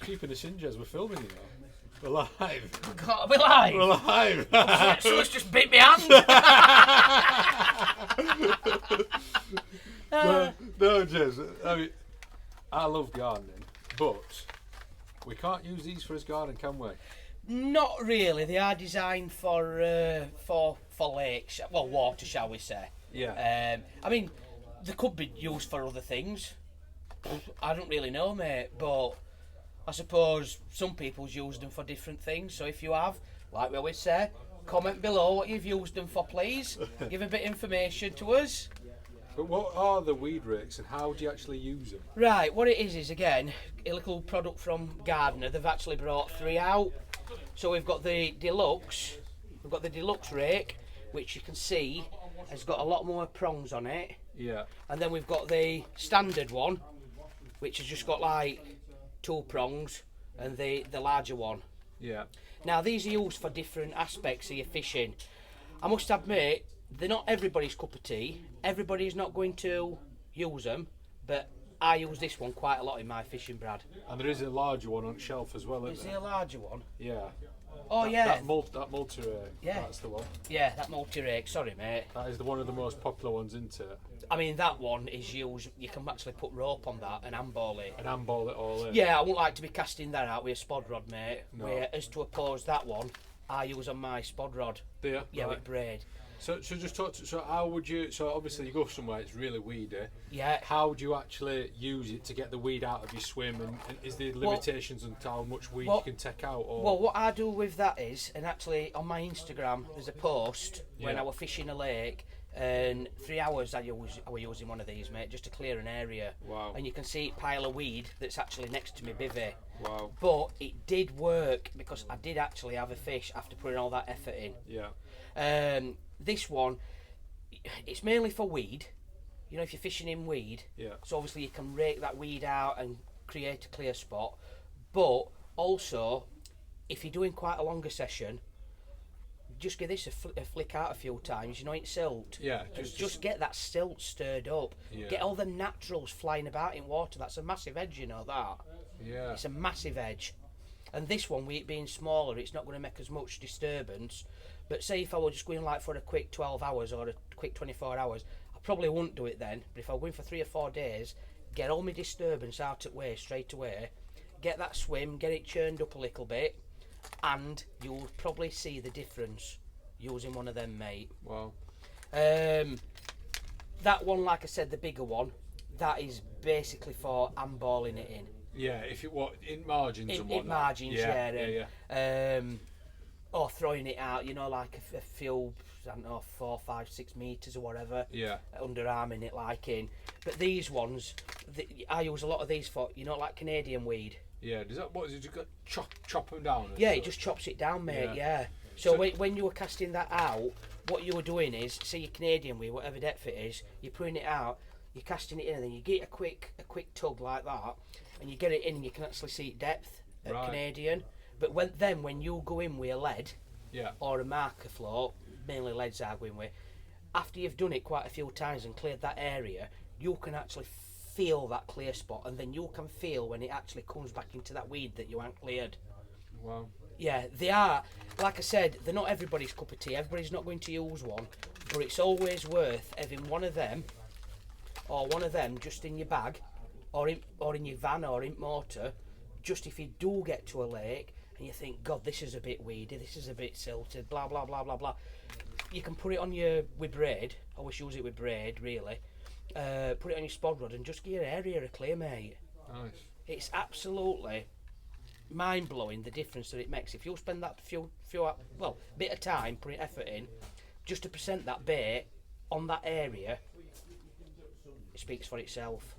keeping us in, Jez. We're filming, you know. We're live. God, we're live. We're live. Someone's just bit my hand. No, Jez. I mean, I love gardening, but we can't use these for his garden, can we? Not really. They are designed for lakes. Well, water, shall we say? Yeah. I mean, they could be used for other things. I don't really know, mate. But I suppose some people's use them for different things. So if you have, like we always say, comment below what you've used them for, please. Give a bit of information to us. But what are the weed rakes and how do you actually use them? Right, what it is again, a little product from Gardner. They've actually brought 3 out. So we've got the deluxe. We've got the deluxe rake, which you can see has got a lot more prongs on it. Yeah. And then we've got the standard one, which has just got like 2 prongs, and the larger one. Yeah. Now these are used for different aspects of your fishing. I must admit, they're not everybody's cup of tea. Everybody's not going to use them, but I use this one quite a lot in my fishing, Brad. And there is a larger one on shelf as well, Is isn't there a there? larger one? Yeah. Oh yeah. That multi-rake. Yeah. That's the one. Yeah, that multi-rake, sorry mate. That is one of the most popular ones, isn't it? I mean, that one is used, you can actually put rope on that and handball it. And handball it all in. Yeah, I wouldn't like to be casting that out with a spod rod, mate. No. Whereas to oppose that one, I use on my spod rod. Do you? Yeah, Right. with braid. So just talk to, so how would you, so obviously you go somewhere, it's really weedy. Yeah. How do you actually use it to get the weed out of your swim, and is there limitations on how much weed you can take out? Or? Well, what I do with that is, and actually on my Instagram there's a post when Yeah. I was fishing a lake, and 3 hours I was using one of these, mate, just to clear an area. Wow. And you can see a pile of weed that's actually next to me bivvy. Wow. But it did work because I did actually have a fish after putting all that effort in. Yeah. This one, it's mainly for weed. You know, if you're fishing in weed, Yeah. so obviously you can rake that weed out and create a clear spot. But also, if you're doing quite a longer session, just give this a flick out a few times. You know, it's silt. Yeah. And just get that silt stirred up. Yeah. Get all the naturals flying about in water. That's a massive edge, you know that. Yeah. It's a massive edge. And this one, with it being smaller, it's not going to make as much disturbance. But say if I were just going like for a quick 12 hours or a quick 24 hours, I probably wouldn't do it then. But if I were going for 3 or 4 days, get all my disturbance out at way straight away, get that swim, get it churned up a little bit, and you'll probably see the difference using one of them, mate. Wow. That one, like I said, the bigger one, that is basically for handballing it in. Yeah. If it what in margins and whatnot. In margins, yeah. Yeah. Or throwing it out, you know, like a few, I don't know, 4, 5, 6 metres or whatever. Yeah. Underarming it like in. But these ones, I use a lot of these for, you know, like Canadian weed. Yeah. Does that what is it? You got chop them down? Yeah, it just chops it down, mate. Yeah. So when you were casting that out, what you were doing is, say your Canadian weed, whatever depth it is, you're putting it out, you're casting it in, and then you get a quick tug like that, and you get it in, and you can actually see depth at Right. Canadian. But when you go in with a lead, Yeah. or a marker float, mainly leads I go in with, after you've done it quite a few times and cleared that area, you can actually feel that clear spot, and then you can feel when it actually comes back into that weed that you haven't cleared. Wow. Yeah, they are, like I said, they're not everybody's cup of tea. Everybody's not going to use one, but it's always worth having one of them, or one of them just in your bag, or in your van or in motor, just if you do get to a lake and you think, God, this is a bit weedy, this is a bit silted, blah blah blah blah blah. You can put it on with braid. I always use it with braid, really. Put it on your spod rod and just get your area a clear, mate. Nice. It's absolutely mind blowing the difference that it makes. If you spend that bit of time putting effort in, just to present that bait on that area, it speaks for itself.